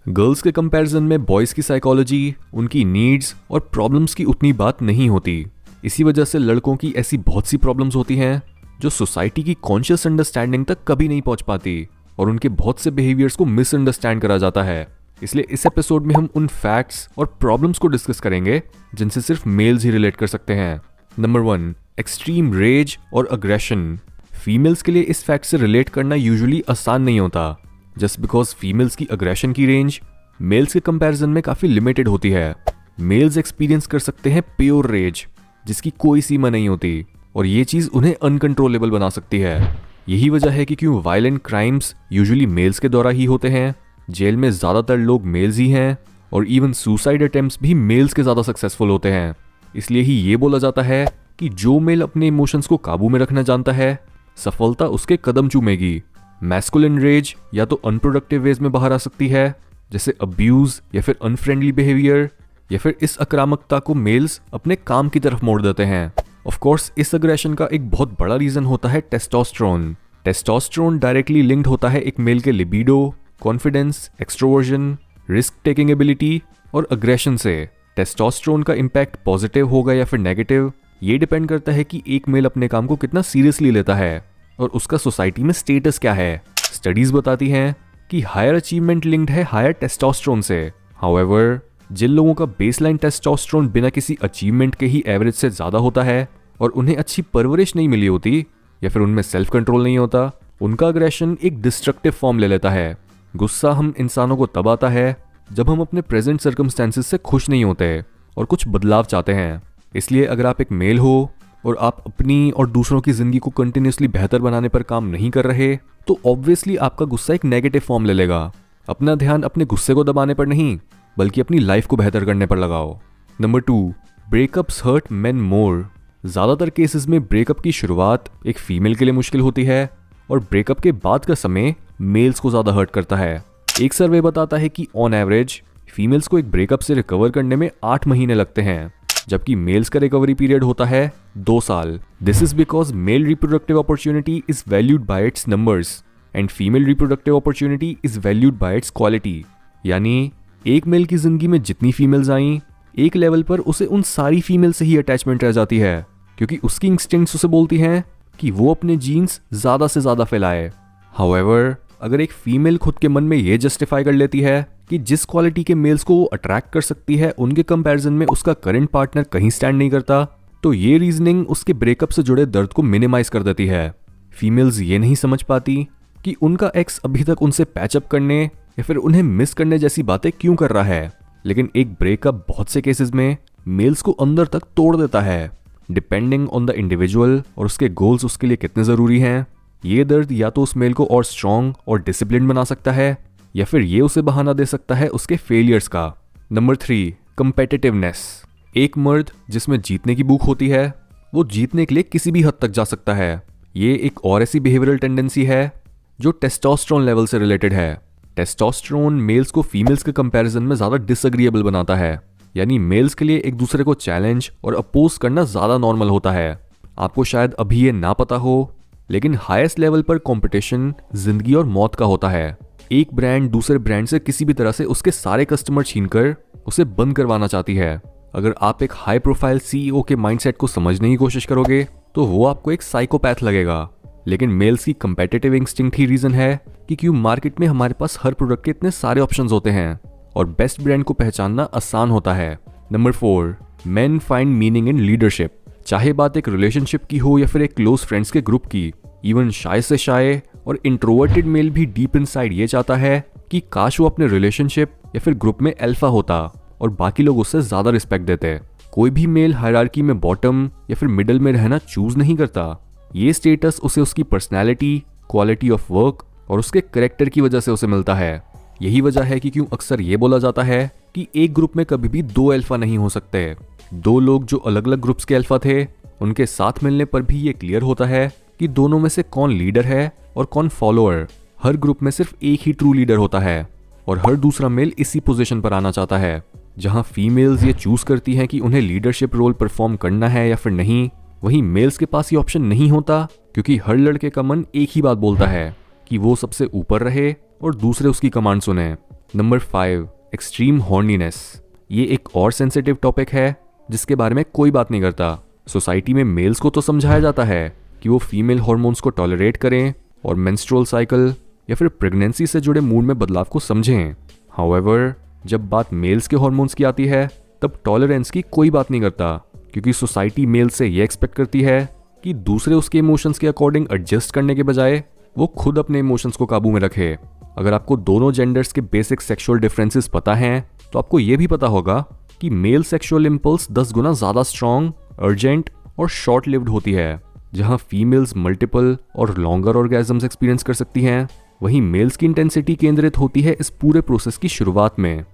Girls के comparison में boys की साइकोलॉजी, उनकी नीड्स और प्रॉब्लम्स की उतनी बात नहीं होती। इसी वजह से लड़कों की ऐसी बहुत सी प्रॉब्लम्स होती हैं जो सोसाइटी की कॉन्शियस अंडरस्टैंडिंग तक कभी नहीं पहुंच पाती और उनके बहुत से बिहेवियर्स को मिसअंडरस्टैंड करा जाता है। इसलिए इस एपिसोड में हम उन फैक्ट्स और प्रॉब्लम्स को डिस्कस करेंगे जिनसे सिर्फ मेल्स ही रिलेट कर सकते हैं। नंबर 1, एक्सट्रीम रेज और अग्रेशन। फीमेल्स के लिए इस फैक्ट से रिलेट करना यूजुअली आसान नहीं होता, जस्ट बिकॉज फीमेल्स की अग्रेशन की रेंज मेल्स के कंपैरिजन में काफ़ी लिमिटेड होती है। मेल्स एक्सपीरियंस कर सकते हैं प्योर रेज जिसकी कोई सीमा नहीं होती और ये चीज़ उन्हें अनकंट्रोलेबल बना सकती है। यही वजह है कि क्यों वायलेंट क्राइम्स यूजुअली मेल्स के द्वारा ही होते हैं, जेल में ज़्यादातर लोग मेल्स ही हैं और इवन सुसाइड अटेम्प्ट्स भी मेल्स के ज़्यादा सक्सेसफुल होते हैं। इसलिए ही ये बोला जाता है कि जो मेल अपने इमोशंस को काबू में रखना जानता है, सफलता उसके कदम चूमेगी। मैस्कुलिन रेज या तो अनप्रोडक्टिव वेज में बाहर आ सकती है, जैसे अब्यूज या फिर अनफ्रेंडली बिहेवियर, या फिर इस आक्रामकता को मेल्स अपने काम की तरफ मोड़ देते हैं। ऑफ कोर्स इस अग्रेशन का एक बहुत बड़ा रीजन होता है टेस्टोस्टेरोन। टेस्टोस्टेरोन डायरेक्टली लिंक्ड होता है एक मेल के libido, confidence, extroversion, risk taking ability और अग्रेशन से। टेस्टोस्टेरोन का इम्पैक्ट पॉजिटिव होगा या फिर नेगेटिव, ये डिपेंड करता है कि एक मेल अपने काम को कितना सीरियसली लेता है और उसका सोसाइटी में स्टेटस क्या है। स्टडीज बताती हैं कि हायर अचीवमेंट लिंक्ड है हायर टेस्टोस्टेरोन से। हाउएवर, जिन लोगों का बेसलाइन टेस्टोस्टेरोन बिना किसी अचीवमेंट के ही एवरेज से ज़्यादा होता है और उन्हें अच्छी परवरिश नहीं मिली होती या फिर उनमें सेल्फ कंट्रोल नहीं होता, उनका अग्रेशन एक डिस्ट्रक्टिव फॉर्म ले लेता है। गुस्सा हम इंसानों को तब आता है जब हम अपने प्रेजेंट सर्कमस्टेंसेस से खुश नहीं होते और कुछ बदलाव चाहते हैं। इसलिए अगर आप एक मेल हो और आप अपनी और दूसरों की ज़िंदगी को कंटिन्यूसली बेहतर बनाने पर काम नहीं कर रहे, तो ऑब्वियसली आपका गुस्सा एक नेगेटिव फॉर्म ले लेगा। अपना ध्यान अपने गुस्से को दबाने पर नहीं, बल्कि अपनी लाइफ को बेहतर करने पर लगाओ। नंबर 2, ब्रेकअप्स हर्ट मेन मोर। ज़्यादातर केसेस में ब्रेकअप की शुरुआत एक फीमेल के लिए मुश्किल होती है और ब्रेकअप के बाद का समय मेल्स को ज़्यादा हर्ट करता है। एक सर्वे बताता है कि ऑन एवरेज फीमेल्स को एक ब्रेकअप से रिकवर करने में 8 महीने लगते हैं, जबकि मेल्स का रिकवरी पीरियड होता है 2 साल। This is because male reproductive opportunity is valued bye it's numbers and female reproductive opportunity is valued bye it's quality. यानी एक मेल की जिंदगी में जितनी फीमेल्स आईं, एक लेवल पर उसे उन सारी फीमेल से ही अटैचमेंट रह जाती है, क्योंकि उसकी इंस्टिंक्ट्स उसे बोलती हैं कि वो अपने जीन्स ज़्यादा से ज़्यादा फैलाए। हाउएवर, अगर एक फीमेल खुद के मन में ये जस्टिफाई कर लेती है कि जिस क्वालिटी के मेल्स को वो अट्रैक्ट कर सकती है उनके कंपैरिजन में उसका करंट पार्टनर कहीं स्टैंड नहीं करता, तो ये रीजनिंग उसके ब्रेकअप से जुड़े दर्द को मिनिमाइज कर देती है। फीमेल्स ये नहीं समझ पाती कि उनका एक्स अभी तक उनसे पैचअप करने या फिर उन्हें मिस करने जैसी बातें क्यों कर रहा है, लेकिन एक ब्रेकअप बहुत से केसेस में मेल्स को अंदर तक तोड़ देता है। डिपेंडिंग ऑन द इंडिविजुअल और उसके गोल्स उसके लिए कितने ज़रूरी हैं, ये दर्द या तो उस मेल को और स्ट्रॉन्ग और डिसिप्लिन बना सकता है या फिर ये उसे बहाना दे सकता है उसके फेलियर्स का। Number 3, competitiveness. एक मर्द जिसमें जीतने की भूख होती है, वो जीतने के लिए किसी भी हद तक जा सकता है। ये एक और ऐसी बिहेवियरल टेंडेंसी है जो टेस्टोस्टेरोन लेवल से रिलेटेड है। टेस्टोस्टेरोन मेल्स को फीमेल्स के कंपैरिजन में ज़्यादा डिसएग्रीएबल बनाता है, यानी मेल्स के लिए एक दूसरे को चैलेंज और अपोज करना ज़्यादा नॉर्मल होता है। आपको शायद अभी ये ना पता हो, लेकिन हाईएस्ट लेवल पर कंपटीशन जिंदगी और मौत का होता है। एक ब्रांड दूसरे ब्रांड से किसी भी तरह से उसके सारे कस्टमर छीनकर उसे बंद करवाना चाहती है। अगर आप एक हाई प्रोफाइल सीईओ के माइंडसेट को समझने की कोशिश करोगे तो वो आपको एक साइकोपैथ लगेगा। लेकिन मेल्स की कंपेटिटिव इंस्टिंक्ट ही रीजन है कि क्यों मार्केट में हमारे पास हर प्रोडक्ट के इतने सारे ऑप्शंस होते हैं और बेस्ट ब्रांड को पहचानना आसान होता है। Number 4, main find meaning in leadership. चाहे बात एक रिलेशनशिप की हो या फिर एक क्लोज फ्रेंड्स के ग्रुप की, इवन शाय से शाय और इंट्रोवर्टेड मेल भी डीप इनसाइड ये चाहता है कि काश वो अपने रिलेशनशिप या फिर ग्रुप में अल्फा होता और बाकी लोग उससे ज्यादा रिस्पेक्ट देते। कोई भी मेल हायरार्की में बॉटम या फिर मिडिल में रहना चूज नहीं करता। ये स्टेटस उसे उसकी पर्सनैलिटी, क्वालिटी ऑफ वर्क और उसके करेक्टर की वजह से उसे मिलता है। यही वजह है कि क्यों अक्सर ये बोला जाता है कि एक ग्रुप में कभी भी 2 अल्फा नहीं हो सकते। 2 लोग जो अलग अलग ग्रुप्स के अल्फा थे, उनके साथ मिलने पर भी ये क्लियर होता है कि दोनों में से कौन लीडर है और कौन फॉलोअर। हर ग्रुप में सिर्फ एक ही ट्रू लीडर होता है और हर दूसरा मेल इसी पोजीशन पर आना चाहता है। जहां फीमेल्स ये चूज करती हैं कि उन्हें लीडरशिप रोल परफॉर्म करना है या फिर नहीं, वहीं मेल्स के पास ये ऑप्शन नहीं होता, क्योंकि हर लड़के का मन एक ही बात बोलता है कि वो सबसे ऊपर रहे और दूसरे उसकी कमांड सुने। Number 5, extreme horniness. ये एक और सेंसिटिव टॉपिक है जिसके बारे में कोई बात नहीं करता। सोसाइटी में मेल्स को तो समझाया जाता है कि वो फीमेल हॉर्मोन्स को टॉलरेट करें और मेंस्ट्रुअल साइकिल या फिर प्रेगनेंसी से जुड़े मूड में बदलाव को समझें। हाउएवर, जब बात मेल्स के हॉर्मोन्स की आती है तब टॉलरेंस की कोई बात नहीं करता, क्योंकि सोसाइटी मेल से ये एक्सपेक्ट करती है कि दूसरे उसके इमोशंस के अकॉर्डिंग एडजस्ट करने के बजाय वो खुद अपने इमोशंस को काबू में रखे। अगर आपको दोनों जेंडर्स के बेसिक सेक्सुअल डिफरेंसेस पता हैं तो आपको ये भी पता होगा कि मेल सेक्सुअल इंपल्स 10 गुना ज़्यादा स्ट्रॉन्ग, अर्जेंट और शॉर्ट लिव्ड होती है। जहां फीमेल्स मल्टीपल और लॉन्गर ऑर्गेजम्स एक्सपीरियंस कर सकती हैं, वहीं मेल्स की इंटेंसिटी केंद्रित होती है इस पूरे प्रोसेस की शुरुआत में।